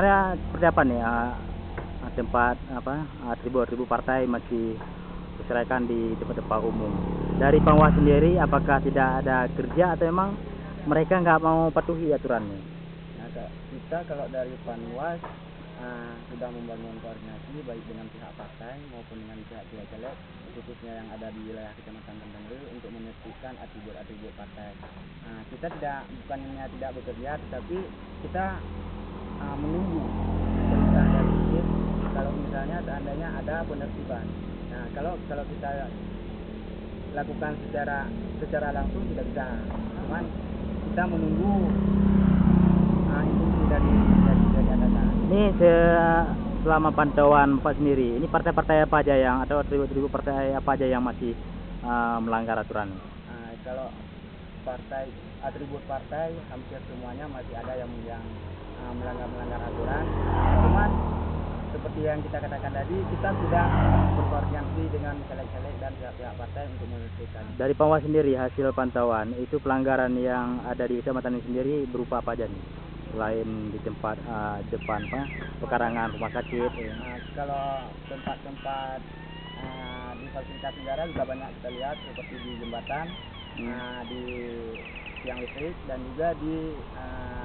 Seperti apa nih tempat atribut partai masih diserahkan di tempat-tempat umum. Dari Panwas sendiri, apakah tidak ada kerja atau memang mereka nggak mau patuhi aturannya? Nah, kita kalau dari Panwas sudah membangun koordinasi baik dengan pihak partai maupun dengan pihak-pihak caleg, khususnya yang ada di wilayah Kecamatan Tentenru untuk menertibkan atribut-atribut partai. Kita bukannya tidak bekerja, tetapi kita menunggu perintah dari tim kalau misalnya seandainya ada penertiban. Nah, kalau kita lakukan secara langsung tidak bisa, cuman kita menunggu instruksi dari atasan. Ini selama pantauan Bapak sendiri, ini partai-partai apa aja yang atau atribut-atribut partai apa aja yang masih melanggar aturan? Kalau atribut partai hampir semuanya masih ada yang melanggar aturan. Cuman seperti yang kita katakan tadi, kita sudah berkoordinasi dengan caleg-caleg dan pihak-pihak partai untuk menyelesaikan. Dari Panwas sendiri, hasil pantauan itu pelanggaran yang ada di kecamatan ini sendiri berupa apa aja nih? Selain di tempat depan pekarangan rumah sakit. Kalau tempat-tempat di fasilitas negara juga banyak kita lihat, seperti di jembatan, di tiang listrik, dan juga di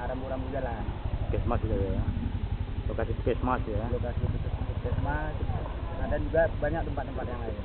rambu-rambu jalan. Puskesmas juga ya, lokasi puskesmas ya. Lokasi puskesmas, dan juga banyak tempat-tempat yang lain.